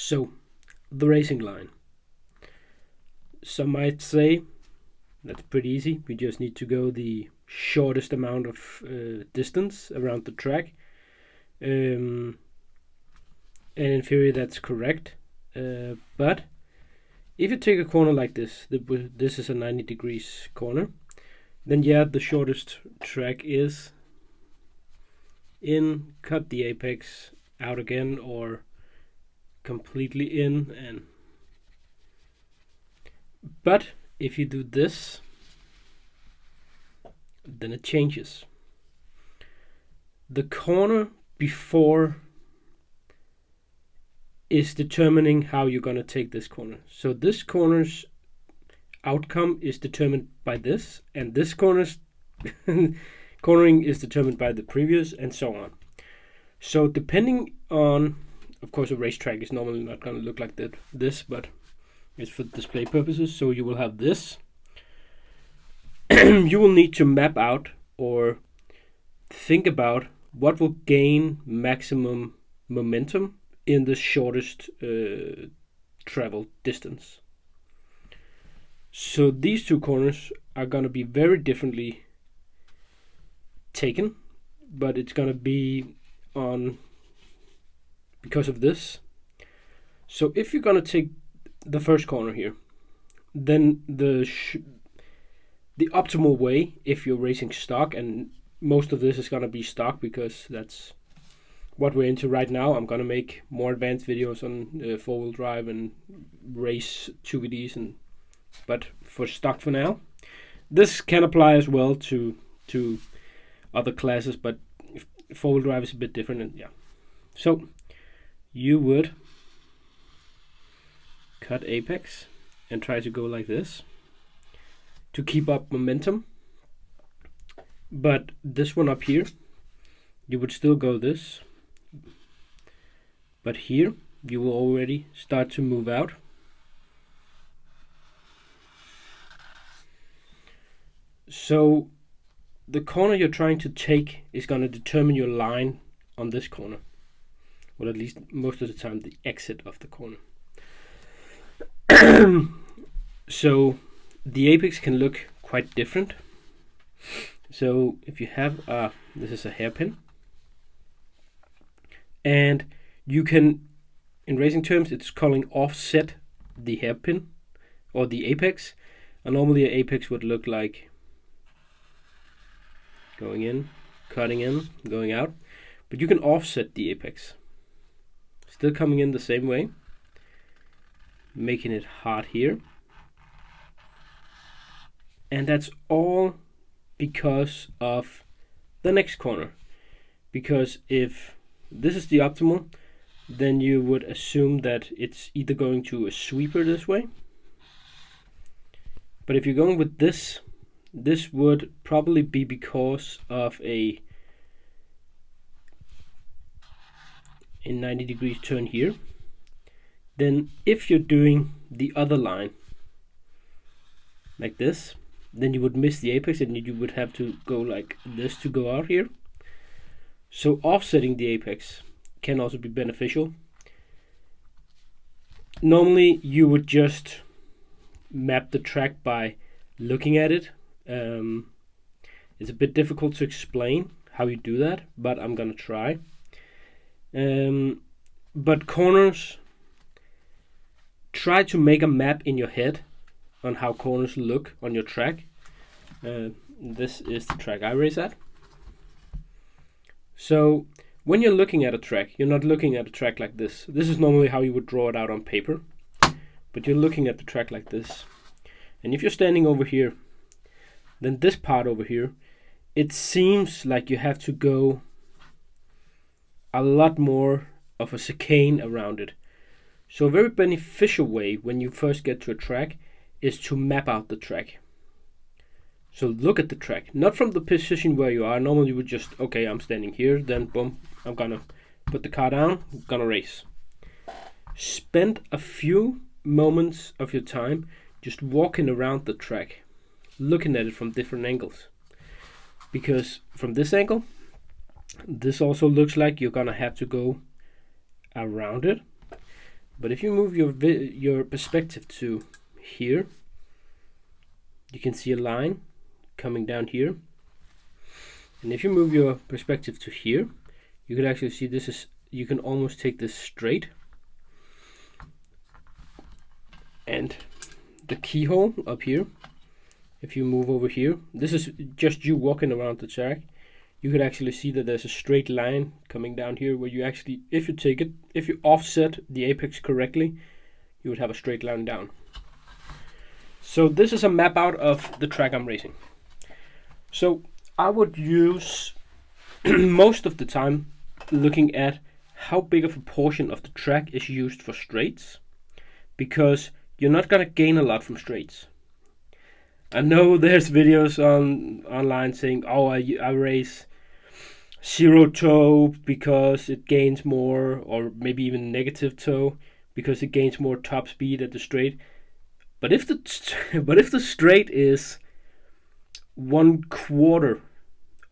So, the racing line. Some might say that's pretty easy. We just need to go the shortest amount of distance around the track. And in theory that's correct. But if you take a corner like this, this is a 90 degrees corner, then yeah, the shortest track is in, cut the apex out again, or completely in. But if you do this, then it changes. The corner before is determining how you're going to take this corner. So this corner's outcome is determined by this, and this corner's cornering is determined by the previous, and so on. So depending on, of course, a racetrack is normally not going to look like this, but it's for display purposes. So you will have this. You will need to map out or think about what will gain maximum momentum in the shortest travel distance. So these two corners are going to be very differently taken, but it's going to be on because of this. So if you're going to take the first corner here, then the optimal way, if you're racing stock, and most of this is going to be stock because that's what we're into right now. I'm going to make more advanced videos on four-wheel drive and race 2VDs, but for stock for now. This can apply as well to other classes, but four-wheel drive is a bit different, and yeah. So you would cut apex and try to go like this to keep up momentum. But this one up here, you would still go this, but here you will already start to move out. So the corner you're trying to take is going to determine your line on this corner, or at least most of the time the exit of the corner. So the apex can look quite different. So if you have this is a hairpin, and you can, in racing terms, it's calling offset the hairpin or the apex, and normally an apex would look like going in, cutting in, going out, but you can offset the apex, still coming in the same way, making it hard here, and that's all because of the next corner. Because if this is the optimal, then you would assume that it's either going to a sweeper this way, but if you're going with this would probably be because of a 90 degrees turn here. Then if you're doing the other line like this, then you would miss the apex and you would have to go like this to go out here. So offsetting the apex can also be beneficial. Normally you would just map the track by looking at it. It's a bit difficult to explain how you do that, but I'm gonna try. But corners, try to make a map in your head on how corners look on your track. This is the track I race at. So when you're looking at a track, you're not looking at a track like this. This is normally how you would draw it out on paper, but you're looking at the track like this. And if you're standing over here, then this part over here, it seems like you have to go a lot more of a chicane around it. So a very beneficial way when you first get to a track is to map out the track. So look at the track, not from the position where you are. Normally you would just, okay, I'm standing here, then boom, I'm gonna put the car down, I'm gonna race. Spend a few moments of your time just walking around the track, looking at it from different angles. Because from this angle, this also looks like you're gonna have to go around it. But if you move your perspective to here, you can see a line coming down here. And if you move your perspective to here, you can actually see this is, you can almost take this straight. And the keyhole up here, if you move over here, this is just you walking around the track. You can actually see that there's a straight line coming down here where you actually, if you take it, if you offset the apex correctly, you would have a straight line down. So this is a map out of the track I'm racing. So I would use most of the time looking at how big of a portion of the track is used for straights, because you're not gonna gain a lot from straights. I know there's videos online saying, oh, I race zero toe because it gains more, or maybe even negative toe because it gains more top speed at the straight. But if the straight is 1/4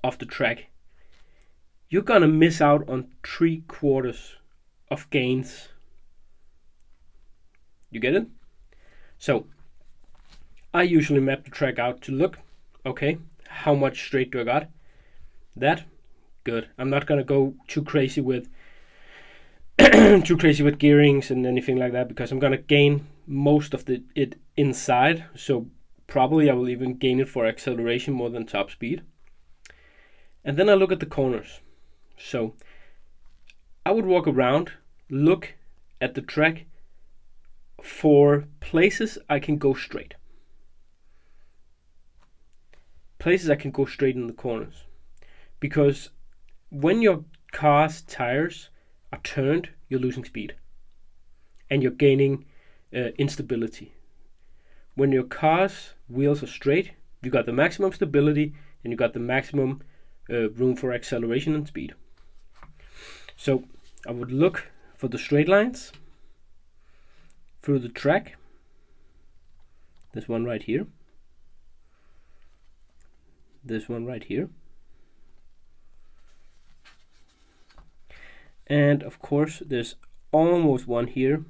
of the track, you're gonna miss out on 3/4 of gains. You get it? So I usually map the track out to look, okay, how much straight do I got? That, good. I'm not gonna go too crazy with gearings and anything like that, because I'm gonna gain most of it inside. So probably I will even gain it for acceleration more than top speed. And then I look at the corners. So I would walk around, look at the track for places I can go straight. Places I can go straight in the corners. Because when your car's tires are turned, you're losing speed. And you're gaining instability. When your car's wheels are straight, you got the maximum stability and you got the maximum room for acceleration and speed. So I would look for the straight lines through the track. This one right here. This one right here. And of course there's almost one here.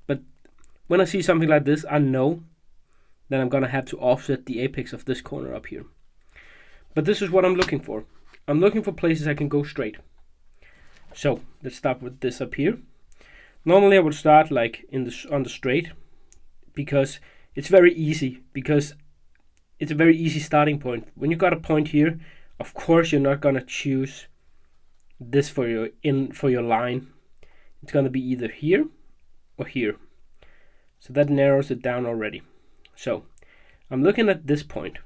But when I see something like this, I know that I'm gonna have to offset the apex of this corner up here. But this is what I'm looking for. I'm looking for places I can go straight. So let's start with this up here. Normally I would start like on the straight, because it's very easy, because it's a very easy starting point. When you got a point here, of course you're not gonna choose this for your line. It's gonna be either here or here. So that narrows it down already. So I'm looking at this point,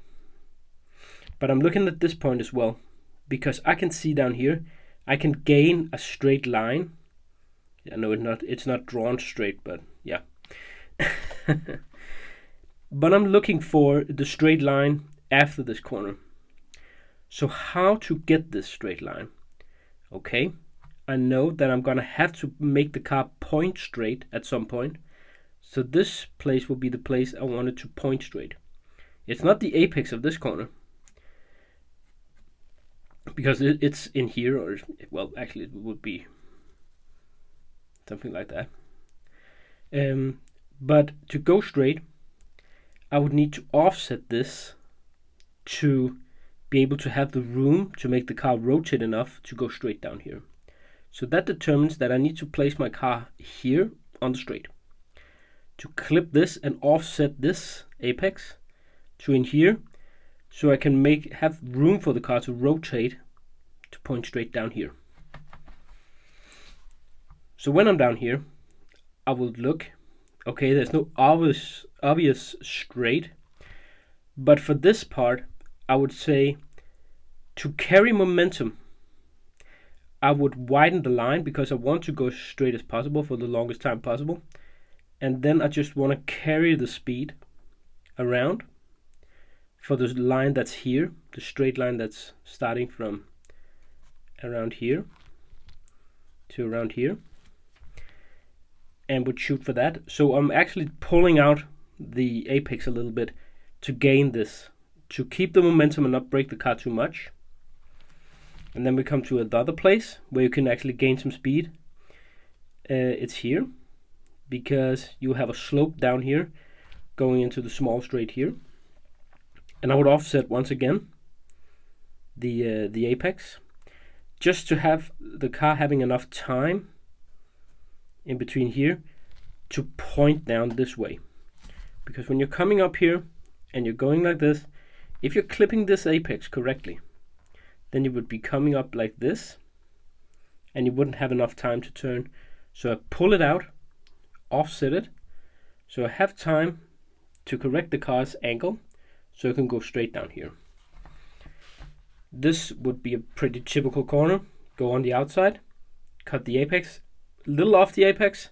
but I'm looking at this point as well, because I can see down here, I can gain a straight line. I know it's not drawn straight, but yeah. But I'm looking for the straight line after this corner. So how to get this straight line? Okay, I know that I'm gonna have to make the car point straight at some point. So this place will be the place I want it to point straight. It's not the apex of this corner, because it's in here, or well, actually it would be something like that. But to go straight, I would need to offset this to be able to have the room to make the car rotate enough to go straight down here. So that determines that I need to place my car here on the straight, to clip this and offset this apex to in here, so I can have room for the car to rotate to point straight down here. So when I'm down here, I will look, okay, there's no obvious straight, but for this part, I would say to carry momentum, I would widen the line, because I want to go straight as possible for the longest time possible. And then I just want to carry the speed around for the line that's here, the straight line that's starting from around here to around here, and would shoot for that. So I'm actually pulling out the apex a little bit to gain this, to keep the momentum and not break the car too much. And then we come to another place where you can actually gain some speed. It's here. because you have a slope down here going into the small straight here. And I would offset once again the apex, just to have the car having enough time in between here to point down this way. Because when you're coming up here and you're going like this, if you're clipping this apex correctly, then you would be coming up like this and you wouldn't have enough time to turn. So I pull it out, offset it, so I have time to correct the car's angle so it can go straight down here. This would be a pretty typical corner. Go on the outside, cut the apex, a little off the apex,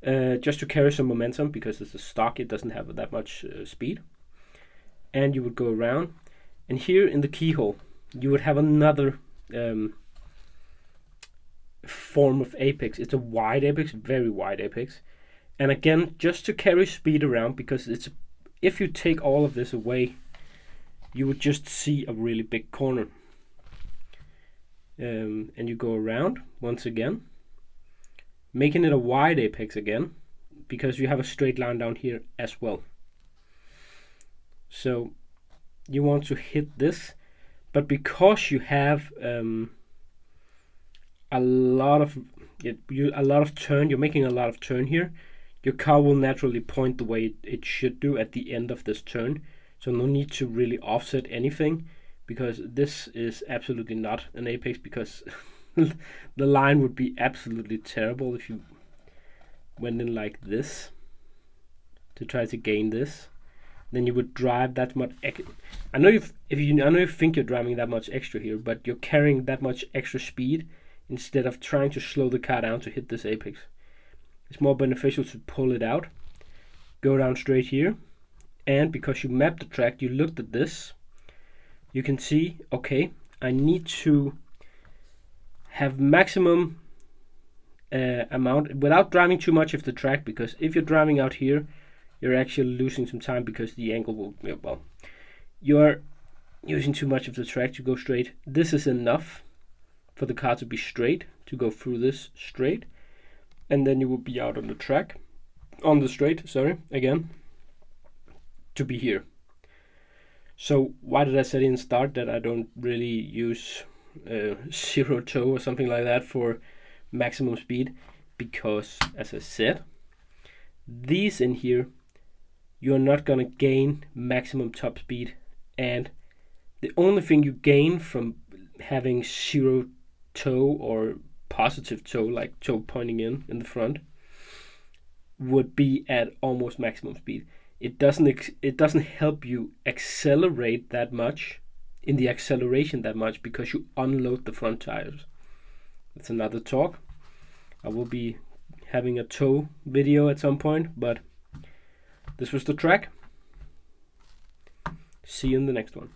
just to carry some momentum, because it's a stock, it doesn't have that much speed. And you would go around, and here in the keyhole you would have another form of apex. It's a wide apex, very wide apex, and again, just to carry speed around, because it's, if you take all of this away, you would just see a really big corner. And you go around once again, making it a wide apex again, because you have a straight line down here as well. So you want to hit this, but because you have a lot of turn, you're making a lot of turn here, your car will naturally point the way it should do at the end of this turn. So no need to really offset anything, because this is absolutely not an apex, because the line would be absolutely terrible if you went in like this to try to gain this. Then you would drive that much. I know you think you're driving that much extra here, but you're carrying that much extra speed instead of trying to slow the car down to hit this apex. It's more beneficial to pull it out, go down straight here, and because you mapped the track, you looked at this, you can see, okay, I need to have maximum amount without driving too much of the track, because if you're driving out here, you're actually losing some time, because the angle will, well, you're using too much of the track to go straight. This is enough for the car to be straight, to go through this straight, and then you will be out on the track, on the straight, sorry, again, to be here. So why did I say in start that I don't really use zero toe or something like that for maximum speed? Because, as I said, these in here, you're not gonna gain maximum top speed, and the only thing you gain from having zero toe or positive toe, like toe pointing in the front, would be at almost maximum speed. It doesn't help you accelerate that much, in the acceleration that much, because you unload the front tires. That's another talk. I will be having a toe video at some point, but this was the track. See you in the next one.